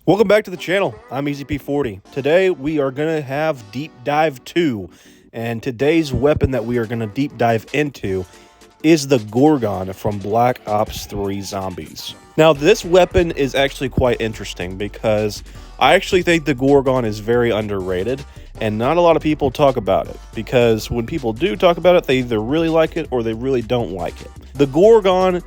Welcome back to the channel. I'm EasyP40. Today we are going to have Deep Dive 2, and today's weapon that we are going to deep dive into is the Gorgon from Black Ops 3 Zombies. Now this weapon is actually quite interesting because I actually think the Gorgon is very underrated and not a lot of people talk about it, because when people do talk about it, they either really like it or they really don't like it. The Gorgon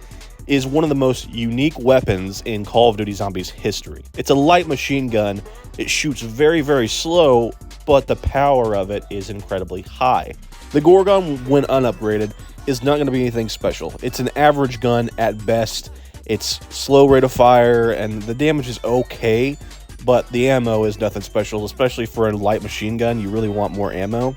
is one of the most unique weapons in Call of Duty Zombies history. It's a light machine gun. It shoots very, very slow, but the power of it is incredibly high. The Gorgon, when unupgraded, is not going to be anything special. It's an average gun at best. It's slow rate of fire, and the damage is okay, but the ammo is nothing special, especially for a light machine gun. You really want more ammo.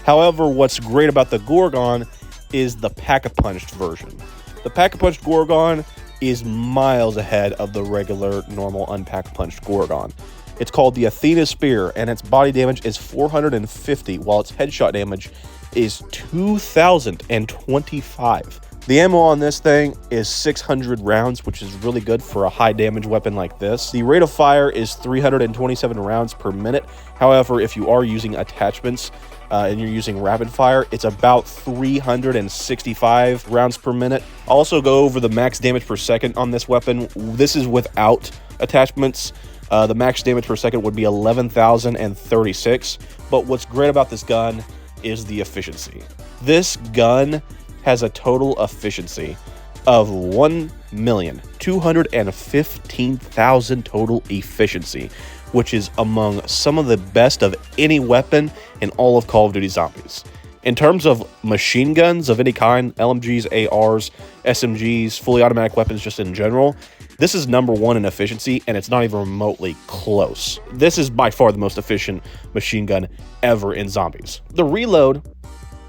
However, what's great about the Gorgon is the pack-a-punched version. The pack-a-punched Gorgon is miles ahead of the regular, normal, unpack-a-punched Gorgon. It's called the Athena Spear, and its body damage is 450, while its headshot damage is 2,025. The ammo on this thing is 600 rounds, which is really good for a high-damage weapon like this. The rate of fire is 327 rounds per minute. However, if you are using attachments, and you're using rapid fire, it's about 365 rounds per minute. I'll also go over the max damage per second on this weapon. This is without attachments. The max damage per second would be 11,036. But what's great about this gun is the efficiency. This gun has a total efficiency of 1,215,000 total efficiency, which is among some of the best of any weapon in all of Call of Duty Zombies. In terms of machine guns of any kind, LMGs, ARs, SMGs, fully automatic weapons just in general, this is number one in efficiency, and it's not even remotely close. This is by far the most efficient machine gun ever in Zombies. The reload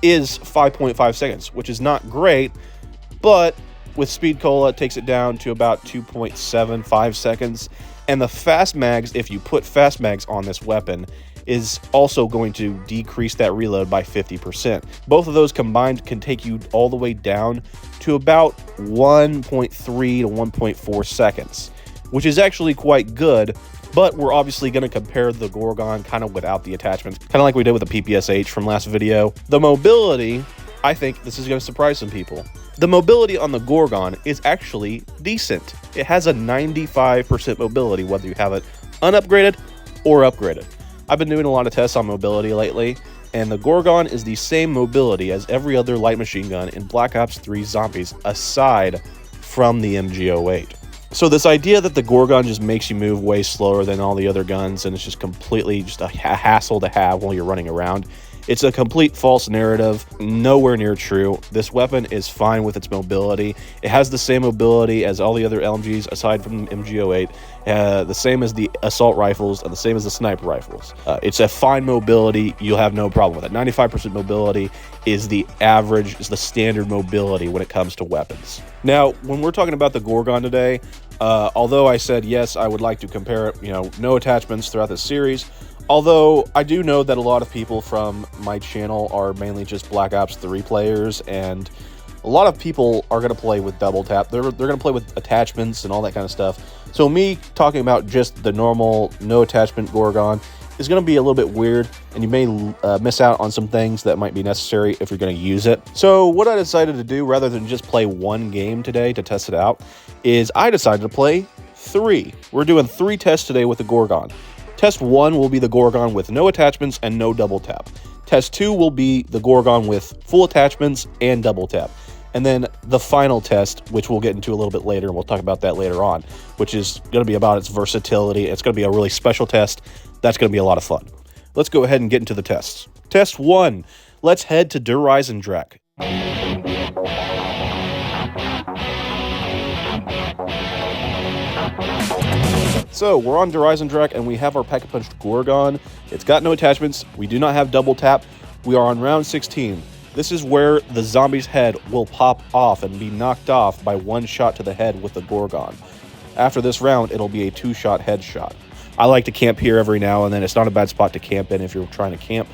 is 5.5 seconds, which is not great, but with Speed Cola, it takes it down to about 2.75 seconds. And the fast mags, if you put fast mags on this weapon, is also going to decrease that reload by 50%. Both of those combined can take you all the way down to about 1.3 to 1.4 seconds, which is actually quite good. But we're obviously going to compare the Gorgon kind of without the attachments, kind of like we did with the PPSH from last video. The mobility, I think this is going to surprise some people. The mobility on the Gorgon is actually decent. It has a 95% mobility, whether you have it unupgraded or upgraded. I've been doing a lot of tests on mobility lately, and the Gorgon is the same mobility as every other light machine gun in Black Ops 3 Zombies, aside from the MG08. So this idea that the Gorgon just makes you move way slower than all the other guns, and it's just completely just a hassle to have while you're running around, it's a complete false narrative, nowhere near true. This weapon is fine with its mobility. It has the same mobility as all the other LMGs aside from MG08, the same as the assault rifles, and the same as the sniper rifles. It's a fine mobility. You'll have no problem with it. 95% mobility is the average, is the standard mobility when it comes to weapons. Now, when we're talking about the Gorgon today, although I said yes, I would like to compare it, no attachments throughout this series. Although I do know that a lot of people from my channel are mainly just Black Ops 3 players, and a lot of people are going to play with double tap. They're going to play with attachments and all that kind of stuff. So me talking about just the normal no attachment Gorgon is going to be a little bit weird, and you may miss out on some things that might be necessary if you're going to use it. So what I decided to do, rather than just play one game today to test it out, is I decided to play 3. We're doing 3 tests today with the Gorgon. Test 1 will be the Gorgon with no attachments and no double tap. Test 2 will be the Gorgon with full attachments and double tap. And then the final test, which we'll get into a little bit later, and we'll talk about that later on, which is going to be about its versatility. It's going to be a really special test. That's going to be a lot of fun. Let's go ahead and get into the tests. Test 1. Let's head to Der Riesendreck. So we're on Der Riesendreck, and we have our pack-a-punched Gorgon. It's got no attachments. We do not have double tap. We are on round 16. This is where the zombie's head will pop off and be knocked off by one shot to the head with the Gorgon. After this round, it'll be a 2-shot headshot. I like to camp here every now and then. It's not a bad spot to camp in if you're trying to camp.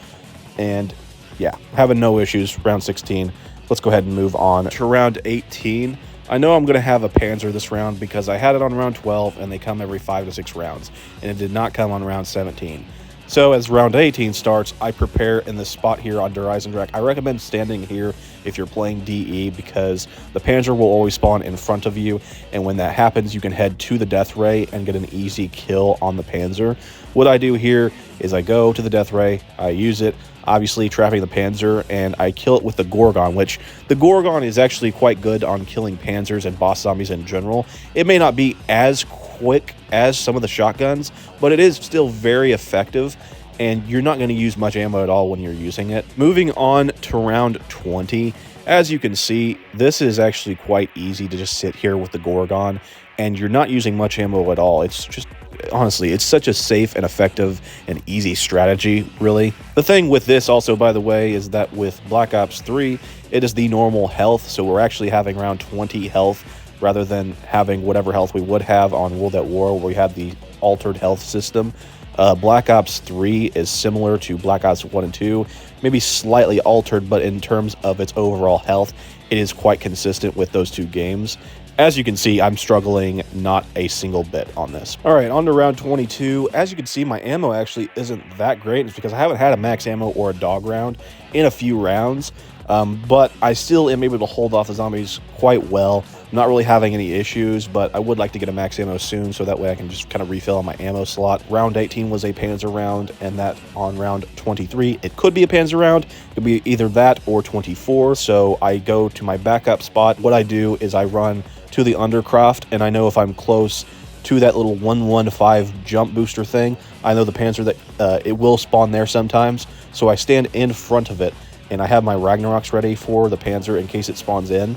And yeah, having no issues, round 16. Let's go ahead and move on to round 18. I know I'm going to have a Panzer this round because I had it on round 12 and they come every 5 to 6 rounds, and it did not come on round 17. So as round 18 starts, I prepare in this spot here on Der Eisendrache. I recommend standing here if you're playing DE because the Panzer will always spawn in front of you, and when that happens, you can head to the Death Ray and get an easy kill on the Panzer. What I do here is I go to the Death Ray, I use it, obviously trapping the Panzer, and I kill it with the Gorgon, which the Gorgon is actually quite good on killing Panzers and boss zombies in general. It may not be as quick as some of the shotguns, but it is still very effective, and you're not going to use much ammo at all when you're using it. Moving on to round 20, as you can see, this is actually quite easy to just sit here with the Gorgon, and you're not using much ammo at all. It's just, honestly, it's such a safe and effective and easy strategy, really. The thing with this also, by the way, is that with Black Ops 3, it is the normal health, so we're actually having around 20 health rather than having whatever health we would have on World at War, where we had the altered health system. Black Ops 3 is similar to Black Ops 1 and 2, maybe slightly altered, but in terms of its overall health, it is quite consistent with those two games. As you can see, I'm struggling not a single bit on this. All right, on to round 22. As you can see, my ammo actually isn't that great. It's because I haven't had a max ammo or a dog round in a few rounds, but I still am able to hold off the zombies quite well. I'm not really having any issues, but I would like to get a max ammo soon so that way I can just kind of refill on my ammo slot. Round 18 was a Panzer round, and that on round 23, it could be a Panzer round. It could be either that or 24, so I go to my backup spot. What I do is I run to the Undercroft, and I know if I'm close to that little 115 jump booster thing, I know the Panzer that it will spawn there sometimes, so I stand in front of it, and I have my Ragnaroks ready for the Panzer in case it spawns in.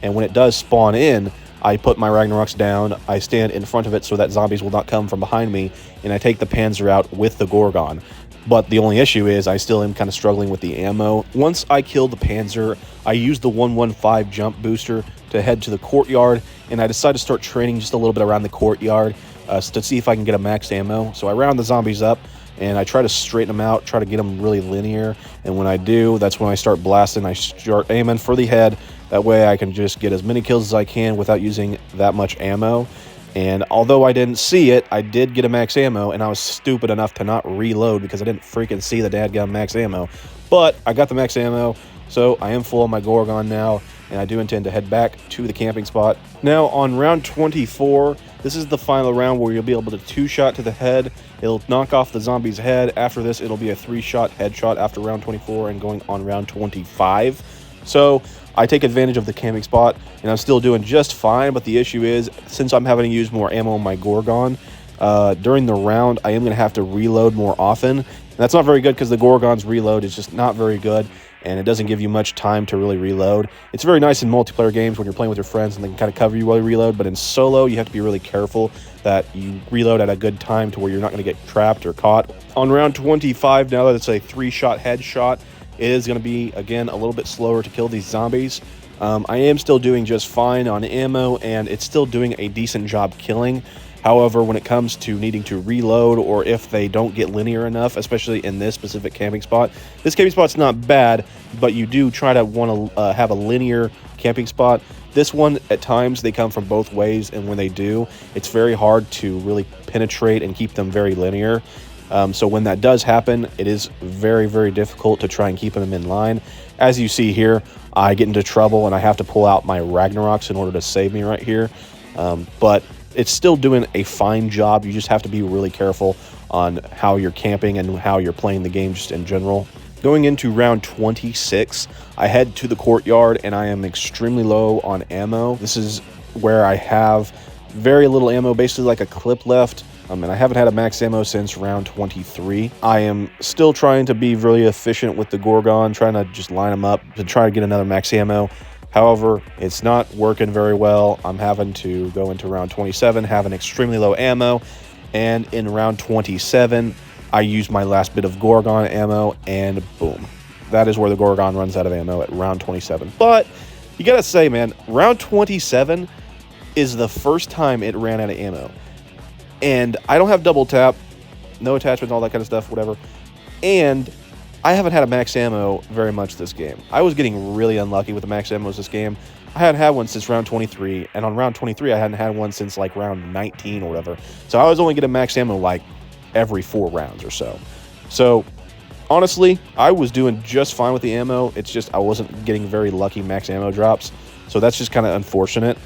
And when it does spawn in, I put my Ragnaroks down, I stand in front of it so that zombies will not come from behind me, and I take the Panzer out with the Gorgon. But the only issue is I still am kind of struggling with the ammo. Once I kill the Panzer, I use the 115 jump booster to head to the courtyard, and I decide to start training just a little bit around the courtyard to see if I can get a max ammo. So I round the zombies up, and I try to straighten them out, try to get them really linear, and when I do, that's when I start blasting. I start aiming for the head. That way I can just get as many kills as I can without using that much ammo. And although I didn't see it, I did get a max ammo, and I was stupid enough to not reload because I didn't freaking see the dadgum max ammo. But I got the max ammo, so I am full on my Gorgon now, and I do intend to head back to the camping spot. Now, on round 24, this is the final round where you'll be able to 2-shot to the head. It'll knock off the zombie's head. After this, it'll be a 3-shot headshot after round 24 and going on round 25. So I take advantage of the camping spot, and I'm still doing just fine, but the issue is, since I'm having to use more ammo on my Gorgon, during the round, I am going to have to reload more often. And that's not very good because the Gorgon's reload is just not very good, and it doesn't give you much time to really reload. It's very nice in multiplayer games when you're playing with your friends and they can kind of cover you while you reload, but in solo, you have to be really careful that you reload at a good time to where you're not going to get trapped or caught. On round 25, now that it's a 3-shot headshot, it is going to be, again, a little bit slower to kill these zombies. I am still doing just fine on ammo, and it's still doing a decent job killing. However, when it comes to needing to reload, or if they don't get linear enough, especially in this specific camping spot, this camping spot's not bad, but you do try to want to have a linear camping spot. This one, at times, they come from both ways, and when they do, it's very hard to really penetrate and keep them very linear. So when that does happen, it is very, very difficult to try and keep them in line. As you see here, I get into trouble and I have to pull out my Ragnaroks in order to save me right here. But it's still doing a fine job. You just have to be really careful on how you're camping and how you're playing the game just in general. Going into round 26, I head to the courtyard and I am extremely low on ammo. This is where I have very little ammo, basically like a clip left. And I haven't had a max ammo since round 23. I am still trying to be really efficient with the Gorgon, trying to just line them up to try to get another max ammo. However, it's not working very well. I'm having to go into round 27, having extremely low ammo. And in round 27, I use my last bit of Gorgon ammo, and boom. That is where the Gorgon runs out of ammo at round 27. But you gotta say, man, round 27 is the first time it ran out of ammo. And I don't have double tap, no attachments, all that kind of stuff, whatever. And I haven't had a max ammo very much this game. I was getting really unlucky with the max ammos this game. I hadn't had one since round 23, and on round 23, I hadn't had one since like round 19 or whatever. So I was only getting max ammo like every 4 rounds or so. So honestly, I was doing just fine with the ammo. It's just I wasn't getting very lucky max ammo drops. So that's just kind of unfortunate.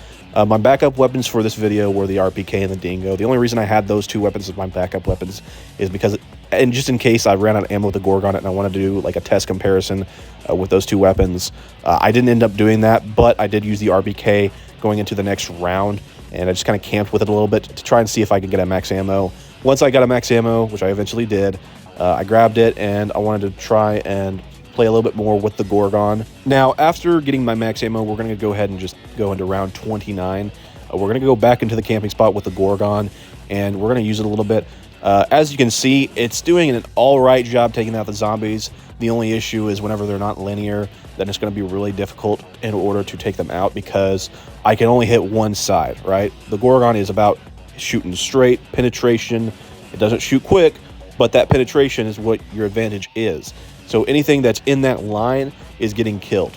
My backup weapons for this video were the RPK and the Dingo. The only reason I had those 2 weapons as my backup weapons is because, and just in case I ran out of ammo with the Gorgon and I wanted to do like a test comparison with those 2 weapons. I didn't end up doing that, but I did use the RPK going into the next round, and I just kind of camped with it a little bit to try and see if I could get a max ammo. Once I got a max ammo, which I eventually did, I grabbed it and I wanted to try and play a little bit more with the Gorgon. Now, after getting my max ammo, we're going to go ahead and just go into round 29. We're going to go back into the camping spot with the Gorgon, and we're going to use it a little bit. As you can see, it's doing an all-right job taking out the zombies. The only issue is whenever they're not linear, then it's going to be really difficult in order to take them out because I can only hit one side, right? The Gorgon is about shooting straight, penetration. It doesn't shoot quick, but that penetration is what your advantage is. So anything that's in that line is getting killed.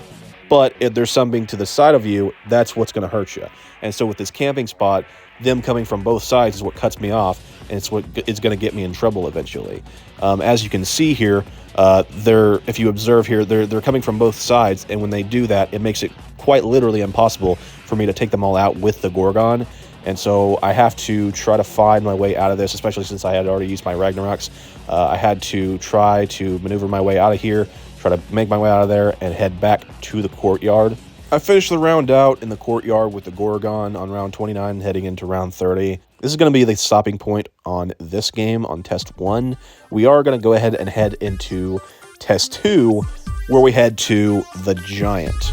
But if there's something to the side of you, that's what's going to hurt you. And so with this camping spot, them coming from both sides is what cuts me off, and it's what is going to get me in trouble eventually. As you can see here, if you observe here, they're coming from both sides, and when they do that, it makes it quite literally impossible for me to take them all out with the Gorgon. And so I have to try to find my way out of this, especially since I had already used my Ragnaroks. I had to try to maneuver my way out of here, try to make my way out of there, and head back to the courtyard. I finished the round out in the courtyard with the Gorgon on round 29, heading into round 30. This is going to be the stopping point on this game, on test 1. We are going to go ahead and head into test 2, where we head to the Giant.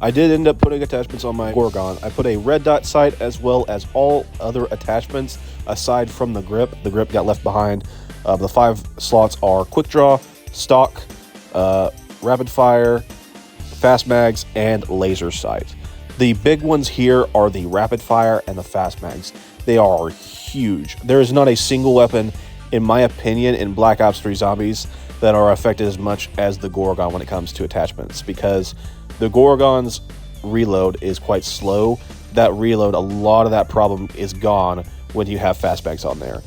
I did end up putting attachments on my Gorgon. I put a red dot sight as well as all other attachments aside from the grip. The grip got left behind. The 5 slots are quick draw, stock, rapid fire, fast mags, and laser sight. The big ones here are the rapid fire and the fast mags. They are huge. There is not a single weapon, in my opinion, in Black Ops 3 Zombies that are affected as much as the Gorgon when it comes to attachments, because the Gorgon's reload is quite slow. That reload, a lot of that problem is gone when you have fastbacks on there.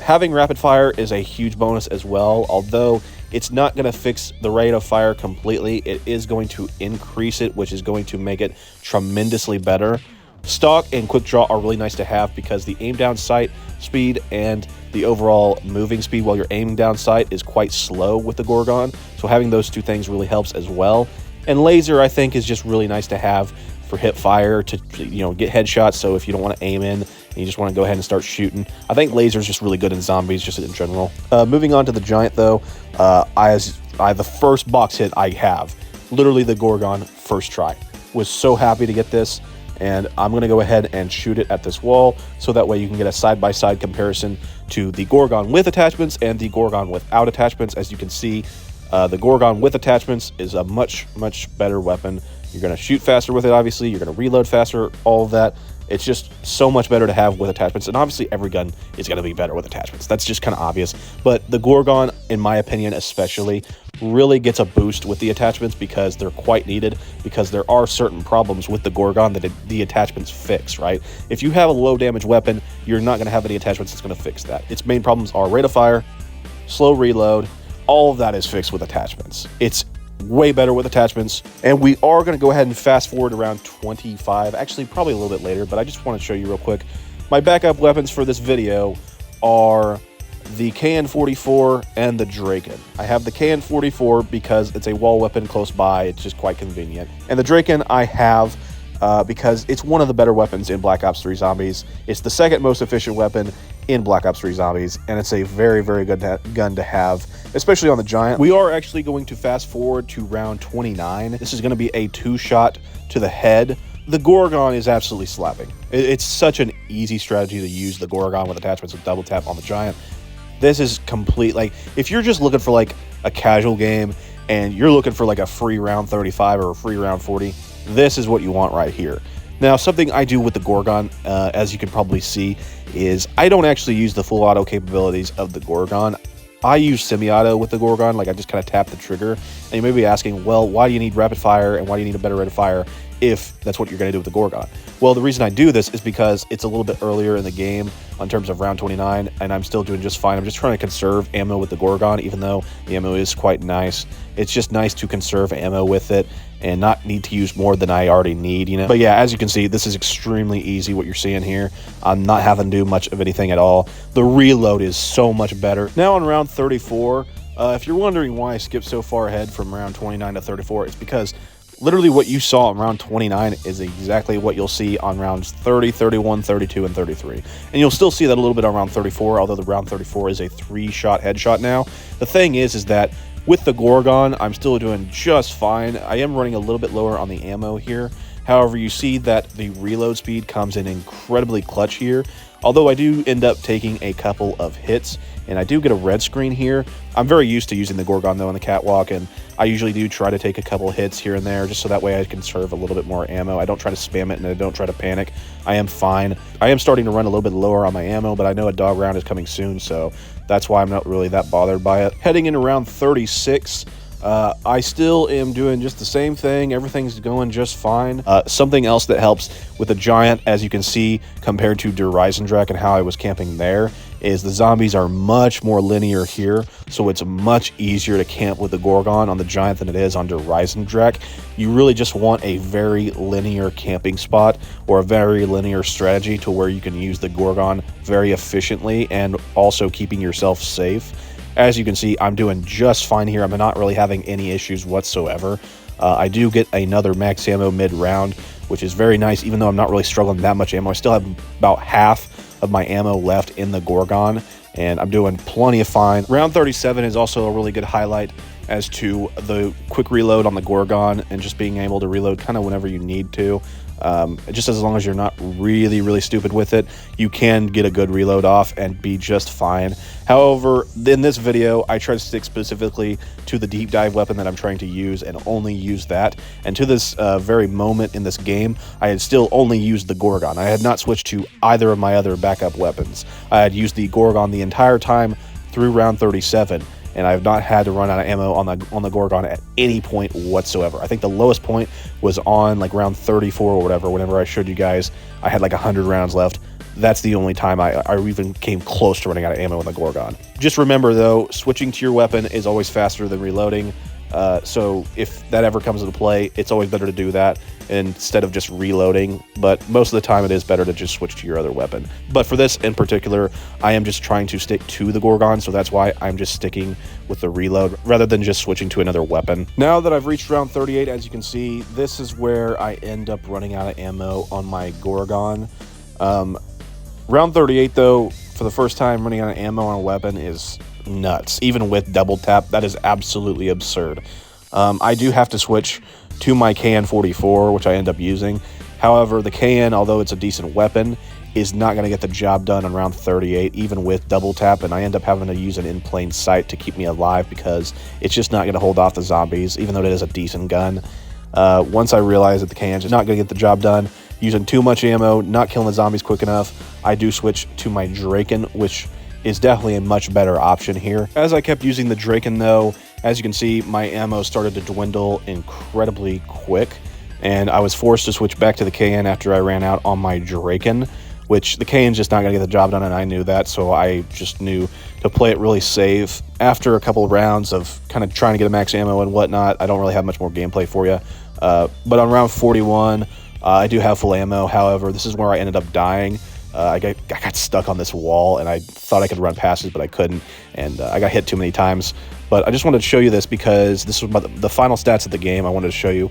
Having rapid fire is a huge bonus as well, although it's not going to fix the rate of fire completely. It is going to increase it, which is going to make it tremendously better. Stock and quick draw are really nice to have because the aim down sight speed and the overall moving speed while you're aiming down sight is quite slow with the Gorgon. So having those 2 things really helps as well. And laser, I think, is just really nice to have for hip fire to, get headshots. So if you don't want to aim in and you just want to go ahead and start shooting, I think laser is just really good in zombies, just in general. Moving on to the Giant, though, the first box hit I have, literally the Gorgon first try. Was so happy to get this, and I'm going to go ahead and shoot it at this wall, so that way you can get a side-by-side comparison to the Gorgon with attachments and the Gorgon without attachments. As you can see, the Gorgon with attachments is a much, much better weapon. You're going to shoot faster with it, obviously. You're going to reload faster, all of that. It's just so much better to have with attachments. And obviously, every gun is going to be better with attachments. That's just kind of obvious. But the Gorgon, in my opinion especially, really gets a boost with the attachments because they're quite needed, because there are certain problems with the Gorgon that the attachments fix, right? If you have a low damage weapon, you're not going to have any attachments that's going to fix that. Its main problems are rate of fire, slow reload. All of that is fixed with attachments. It's way better with attachments. And we are going to go ahead and fast forward around 25, actually probably a little bit later, but I just want to show you real quick. My backup weapons for this video are the KN-44 and the Draken. I have the KN-44 because it's a wall weapon close by. It's just quite convenient. And the Draken I have because it's one of the better weapons in Black Ops 3 Zombies. It's the second most efficient weapon in Black Ops 3 Zombies, and it's a very, very good gun to have, especially on the Giant. We are actually going to fast forward to round 29. This is going to be a 2-shot to the head. The Gorgon is absolutely slapping. It's such an easy strategy to use the Gorgon with attachments with double tap on the Giant. This is complete, like, if you're just looking for like a casual game and you're looking for like a free round 35 or a free round 40, this is what you want right here. Now, something I do with the Gorgon, as you can probably see, is I don't actually use the full auto capabilities of the Gorgon. I use semi-auto with the Gorgon, like I just kind of tap the trigger. And you may be asking, well, why do you need rapid fire and why do you need a better rate of fire if that's what you're going to do with the Gorgon? Well, the reason I do this is because it's a little bit earlier in the game in terms of round 29, and I'm still doing just fine. I'm just trying to conserve ammo with the Gorgon, even though the ammo is quite nice. It's just nice to conserve ammo with it and not need to use more than I already need, you know. But yeah, as you can see, this is extremely easy what you're seeing here. I'm not having to do much of anything at all. The reload is so much better. Now on round 34, if you're wondering why I skipped so far ahead from round 29 to 34, it's because literally what you saw on round 29 is exactly what you'll see on rounds 30, 31, 32, and 33. And you'll still see that a little bit on round 34, although the round 34 is a 3-shot headshot now. The thing is that with the Gorgon, I'm still doing just fine. I am running a little bit lower on the ammo here. However, you see that the reload speed comes in incredibly clutch here. Although I do end up taking a couple of hits, and I do get a red screen here. I'm very used to using the Gorgon, though, on the catwalk, and I usually do try to take a couple hits here and there, just so that way I can conserve a little bit more ammo. I don't try to spam it, and I don't try to panic. I am fine. I am starting to run a little bit lower on my ammo, but I know a dog round is coming soon, so that's why I'm not really that bothered by it. Heading into round 36, I still am doing just the same thing. Everything's going just fine. Something else that helps with the Giant, as you can see, compared to Der Riesendreck and how I was camping there, is the zombies are much more linear here, so it's much easier to camp with the Gorgon on the Giant than it is on Der Riesendreck. You really just want a very linear camping spot or a very linear strategy to where you can use the Gorgon very efficiently and also keeping yourself safe. As you can see, I'm doing just fine here. I'm not really having any issues whatsoever. I do get another max ammo mid-round, which is very nice, even though I'm not really struggling that much ammo. I still have about half of my ammo left in the Gorgon, and I'm doing plenty of fine. Round 37 is also a really good highlight as to the quick reload on the Gorgon and just being able to reload kind of whenever you need to. Just as long as you're not really stupid with it, you can get a good reload off and be just fine. However, in this video, I try to stick specifically to the deep dive weapon that I'm trying to use and only use that. And to this very moment in this game, I had still only used the Gorgon. I had not switched to either of my other backup weapons. I had used the Gorgon the entire time through round 37. And I've not had to run out of ammo on the Gorgon at any point whatsoever. I think the lowest point was on like round 34 or whatever. Whenever I showed you guys, I had like 100 rounds left. That's the only time I even came close to running out of ammo with the Gorgon. Just remember though, switching to your weapon is always faster than reloading. So if that ever comes into play, it's always better to do that instead of just reloading. But most of the time it is better to just switch to your other weapon. But for this in particular, I am just trying to stick to the Gorgon, so that's why I'm just sticking with the reload rather than just switching to another weapon. Now that I've reached round 38, as you can see, this is where I end up running out of ammo on my Gorgon. Round 38 though, for the first time running out of ammo on a weapon is nuts. Even with double tap, that is absolutely absurd. I do have to switch to my KN-44, which I end up using. However, the KN, although it's a decent weapon, is not going to get the job done on round 38, even with double tap, and I end up having to use it in plain sight to keep me alive because it's just not going to hold off the zombies, even though it is a decent gun. Once I realize that the KN is not going to get the job done, using too much ammo, not killing the zombies quick enough, I do switch to my Draken, which is definitely a much better option here. As I kept using the Draken though, as you can see, my ammo started to dwindle incredibly quick, and I was forced to switch back to the KN after I ran out on my Draken, which the KN's just not going to get the job done, and I knew that, so I just knew to play it really safe. After a couple of rounds of kind of trying to get a max ammo and whatnot, I don't really have much more gameplay for you. But on round 41, I do have full ammo. However, this is where I ended up dying. I got stuck on this wall, and I thought I could run past it, but I couldn't, and I got hit too many times. But I just wanted to show you this because this was the final stats of the game. I wanted to show you.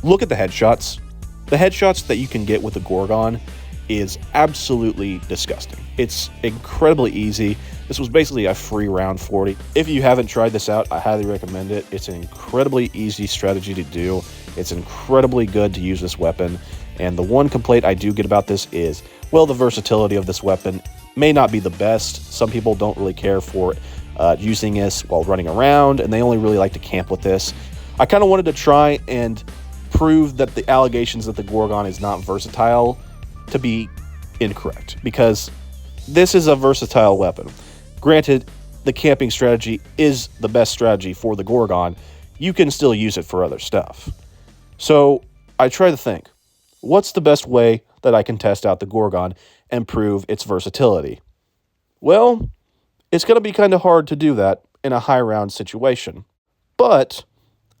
Look at the headshots. The headshots that you can get with the Gorgon is absolutely disgusting. It's incredibly easy. This was basically a free round 40. If you haven't tried this out, I highly recommend it. It's an incredibly easy strategy to do. It's incredibly good to use this weapon. And the one complaint I do get about this is, well, the versatility of this weapon may not be the best. Some people don't really care for using this while running around, and they only really like to camp with this. I kind of wanted to try and prove that the allegations that the Gorgon is not versatile to be incorrect, because this is a versatile weapon. Granted, the camping strategy is the best strategy for the Gorgon, you can still use it for other stuff. So I try to think, what's the best way that I can test out the Gorgon and prove its versatility? Well, it's going to be kind of hard to do that in a high round situation. But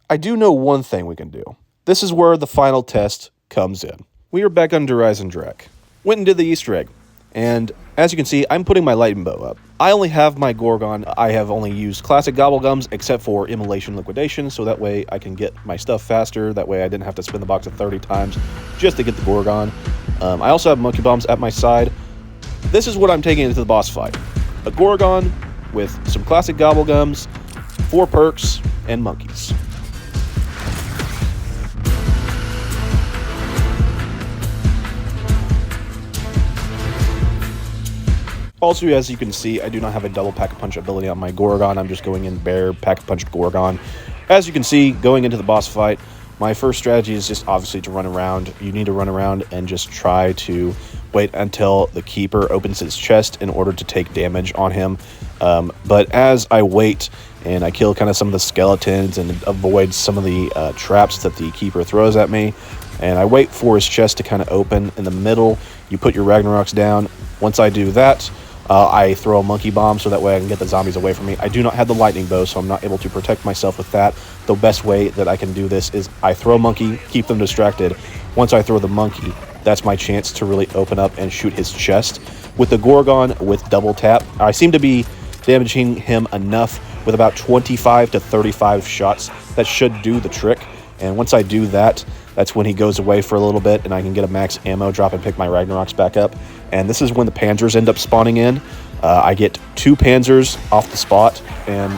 I do know one thing we can do. This is where the final test comes in. We are back on Horizon Drek. Went and did the Easter egg. And as you can see, I'm putting my lightning bow up. I only have my Gorgon. I have only used classic gobblegums except for immolation liquidation, so that way I can get my stuff faster. That way I didn't have to spin the box 30 times just to get the Gorgon. I also have monkey bombs at my side. This is what I'm taking into the boss fight. A Gorgon with some classic gobblegums, 4 perks, and monkeys. Also, as you can see, I do not have a double pack-a-punch ability on my Gorgon. I'm just going in bare pack-a-punch Gorgon. As you can see, going into the boss fight, my first strategy is just obviously to run around. You need to run around and just try to wait until the Keeper opens his chest in order to take damage on him. But as I wait and I kill kind of some of the skeletons and avoid some of the traps that the Keeper throws at me, and I wait for his chest to kind of open in the middle, you put your Ragnaroks down. Once I do that, I throw a monkey bomb so that way I can get the zombies away from me. I do not have the lightning bow, so I'm not able to protect myself with that. The best way that I can do this is I throw a monkey, keep them distracted. Once I throw the monkey, that's my chance to really open up and shoot his chest. With the Gorgon, with double tap, I seem to be damaging him enough with about 25 to 35 shots. That should do the trick. And once I do that, that's when he goes away for a little bit and I can get a max ammo drop and pick my Ragnaroks back up. And this is when the Panzers end up spawning in. I get 2 Panzers off the spot, and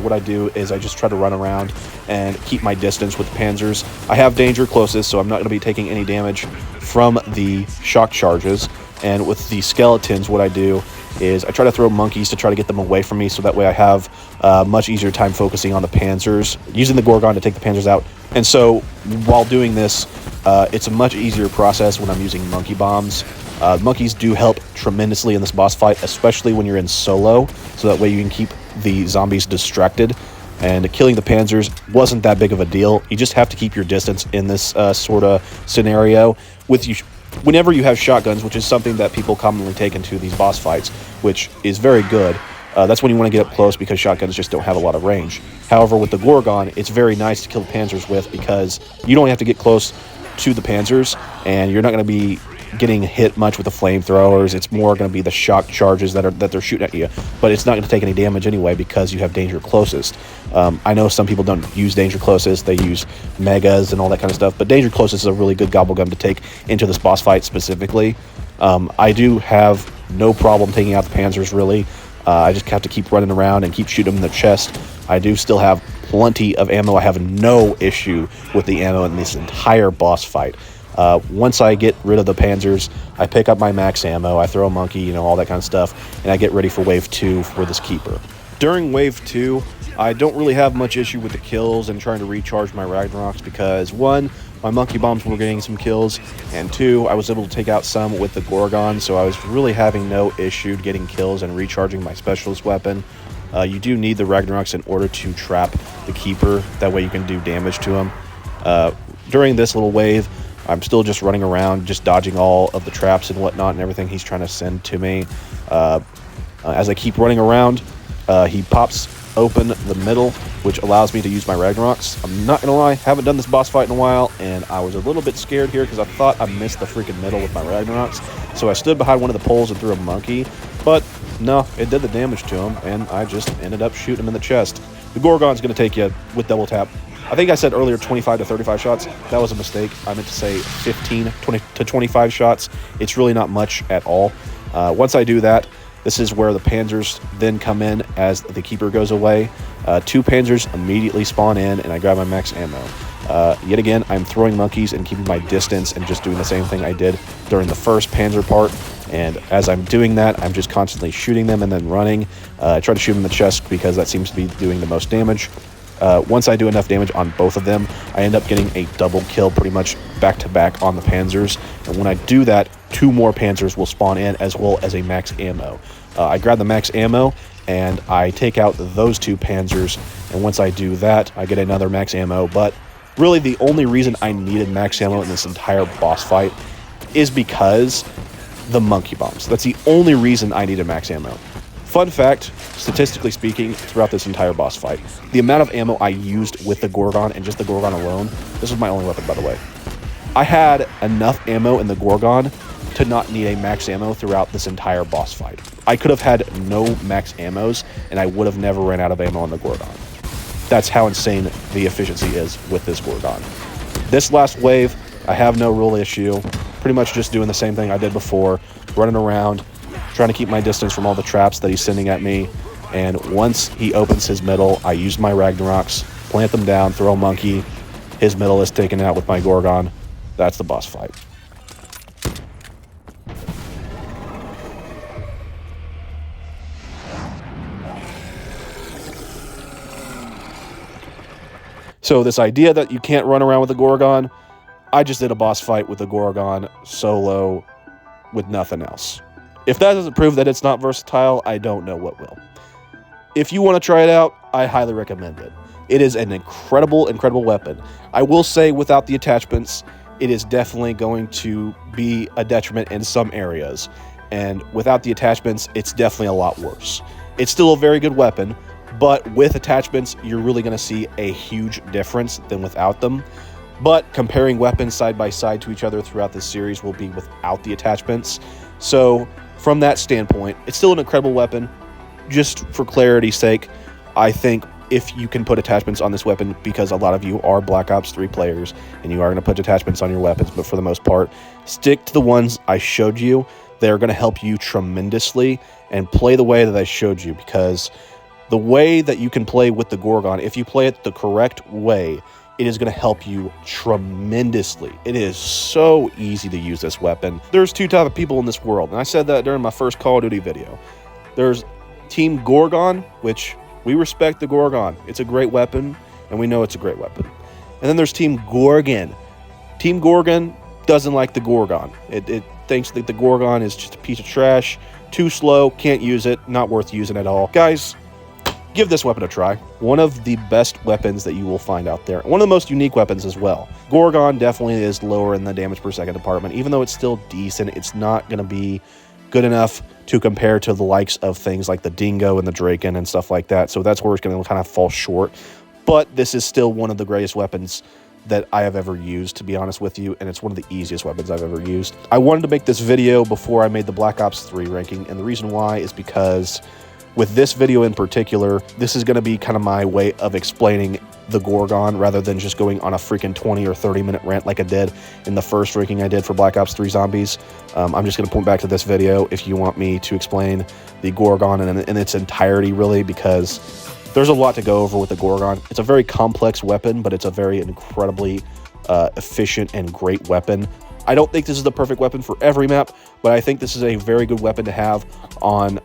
what I do is I just try to run around and keep my distance with the Panzers. I have danger closest, so I'm not going to be taking any damage from the shock charges. And with the skeletons, what I do is I try to throw monkeys to try to get them away from me, so that way I have much easier time focusing on the Panzers, using the Gorgon to take the Panzers out. And so while doing this, it's a much easier process when I'm using monkey bombs. Monkeys do help tremendously in this boss fight, especially when you're in solo, so that way you can keep the zombies distracted. And killing the Panzers wasn't that big of a deal. You just have to keep your distance in this sort of scenario. Whenever you have shotguns, which is something that people commonly take into these boss fights, which is very good, that's when you want to get up close because shotguns just don't have a lot of range. However, with the Gorgon, it's very nice to kill the Panzers with because you don't have to get close to the Panzers, and you're not going to be getting hit much with the flamethrowers. It's more going to be the shock charges that they're shooting at you, but it's not going to take any damage anyway because you have danger closest. I know some people don't use danger closest, they use megas and all that kind of stuff, but danger closest is a really good gobblegum to take into this boss fight specifically. I do have no problem taking out the Panzers, really. I just have to keep running around and keep shooting them in the chest. I do still have plenty of ammo. I have no issue with the ammo in this entire boss fight. Once I get rid of the Panzers, I pick up my max ammo, I throw a monkey, all that kind of stuff, and I get ready for Wave 2 for this Keeper. During Wave 2, I don't really have much issue with the kills and trying to recharge my Ragnaroks because, 1, my monkey bombs were getting some kills, and 2, I was able to take out some with the Gorgon, so I was really having no issue getting kills and recharging my specialist weapon. You do need the Ragnaroks in order to trap the Keeper, that way you can do damage to him. During this little wave, I'm still just running around, just dodging all of the traps and whatnot and everything he's trying to send to me. As I keep running around, he pops open the middle, which allows me to use my Ragnaroks. I'm not gonna lie, haven't done this boss fight in a while, and I was a little bit scared here because I thought I missed the freaking middle with my Ragnaroks. So I stood behind one of the poles and threw a monkey, but no, it did the damage to him, and I just ended up shooting him in the chest. The Gorgon's gonna take you with double tap. I think I said earlier 25 to 35 shots. That was a mistake. I meant to say 15 to 25 shots. It's really not much at all. Once I do that, this is where the Panzers then come in as the Keeper goes away. 2 Panzers immediately spawn in, and I grab my max ammo. Yet again, I'm throwing monkeys and keeping my distance and just doing the same thing I did during the first Panzer part. And as I'm doing that, I'm just constantly shooting them and then running. I try to shoot them in the chest because that seems to be doing the most damage. Once I do enough damage on both of them, I end up getting a double kill pretty much back to back on the Panzers. And when I do that, 2 more Panzers will spawn in as well as a max ammo. I grab the max ammo and I take out those 2 panzers, and once I do that, I get another max ammo. But really, the only reason I needed max ammo in this entire boss fight is because the monkey bombs. That's the only reason I needed max ammo. Fun fact, statistically speaking, throughout this entire boss fight, the amount of ammo I used with the Gorgon and just the Gorgon alone, this was my only weapon, by the way. I had enough ammo in the Gorgon to not need a max ammo throughout this entire boss fight. I could have had no max ammos, and I would have never ran out of ammo on the Gorgon. That's how insane the efficiency is with this Gorgon. This last wave, I have no real issue. Pretty much just doing the same thing I did before, running around, trying to keep my distance from all the traps that he's sending at me. And once he opens his middle, I use my Ragnaroks, plant them down, throw a monkey. His middle is taken out with my Gorgon. That's the boss fight. So this idea that you can't run around with a Gorgon, I just did a boss fight with a Gorgon solo with nothing else. If that doesn't prove that it's not versatile, I don't know what will. If you want to try it out, I highly recommend it. It is an incredible, incredible weapon. I will say without the attachments, it is definitely going to be a detriment in some areas. And without the attachments, it's definitely a lot worse. It's still a very good weapon, but with attachments, you're really going to see a huge difference than without them. But comparing weapons side by side to each other throughout this series will be without the attachments. So from that standpoint, it's still an incredible weapon. Just for clarity's sake, I think if you can put attachments on this weapon, because a lot of you are Black Ops 3 players and you are going to put attachments on your weapons, but for the most part, stick to the ones I showed you. They're going to help you tremendously, and play the way that I showed you, because the way that you can play with the Gorgon, if you play it the correct way, it is going to help you tremendously. It is so easy to use this weapon. There's 2 types of people in this world, and I said that during my first Call of Duty video. There's Team Gorgon, which we respect the Gorgon. It's a great weapon, and we know it's a great weapon. And then there's Team Gorgon. Team Gorgon doesn't like the Gorgon. It thinks that the Gorgon is just a piece of trash, too slow, can't use it, not worth using at all. Guys, give this weapon a try. One of the best weapons that you will find out there. One of the most unique weapons as well. Gorgon definitely is lower in the damage per second department. Even though it's still decent, it's not going to be good enough to compare to the likes of things like the Dingo and the Draken and stuff like that. So that's where it's going to kind of fall short. But this is still one of the greatest weapons that I have ever used, to be honest with you, and it's one of the easiest weapons I've ever used. I wanted to make this video before I made the Black Ops 3 ranking, and the reason why is because with this video in particular, this is going to be kind of my way of explaining the Gorgon rather than just going on a freaking 20 or 30 minute rant like I did in the first ranking I did for Black Ops 3 Zombies. I'm just going to point back to this video if you want me to explain the Gorgon in its entirety, really, because there's a lot to go over with the Gorgon. It's a very complex weapon, but it's a very incredibly efficient and great weapon. I don't think this is the perfect weapon for every map, but I think this is a very good weapon to have on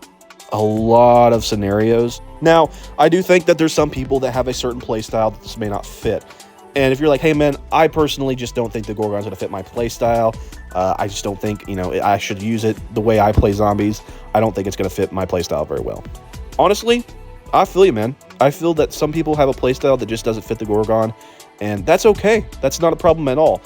a lot of scenarios. Now, I do think that there's some people that have a certain playstyle that this may not fit. And if you're like, hey man, I personally just don't think the Gorgon's gonna fit my playstyle. I just don't think, I should use it the way I play zombies. I don't think it's gonna fit my playstyle very well. Honestly, I feel you, man. I feel that some people have a playstyle that just doesn't fit the Gorgon, and that's okay. That's not a problem at all.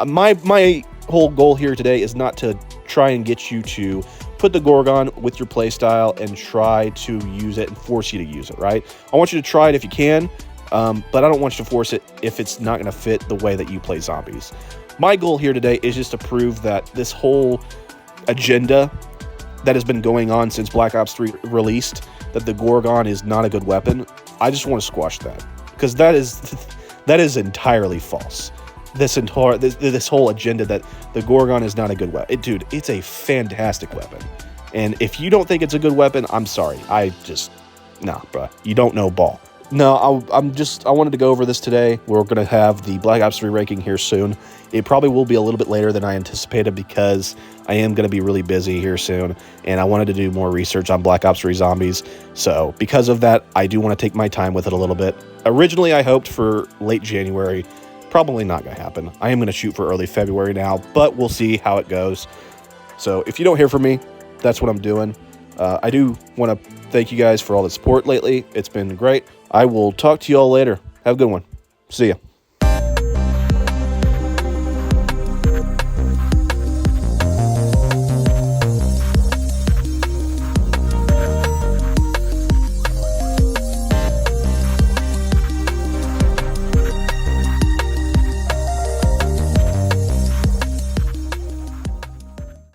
My whole goal here today is not to try and get you to put the Gorgon with your playstyle and try to use it and force you to use it, right? I want you to try it if you can, but I don't want you to force it if it's not going to fit the way that you play zombies. My goal here today is just to prove that this whole agenda that has been going on since Black Ops 3 released, that the Gorgon is not a good weapon, I just want to squash that, because that is entirely false. This whole agenda that the Gorgon is not a good weapon. Dude, it's a fantastic weapon. And if you don't think it's a good weapon, I'm sorry. Nah, bruh. You don't know ball. No, I wanted to go over this today. We're going to have the Black Ops 3 ranking here soon. It probably will be a little bit later than I anticipated because I am going to be really busy here soon, and I wanted to do more research on Black Ops 3 Zombies. So because of that, I do want to take my time with it a little bit. Originally, I hoped for late January. Probably not going to happen. I am going to shoot for early February now, but we'll see how it goes. So if you don't hear from me, that's what I'm doing. I do want to Thank you guys for all the support lately. It's been great. I will talk to you all later. Have a good one. See ya.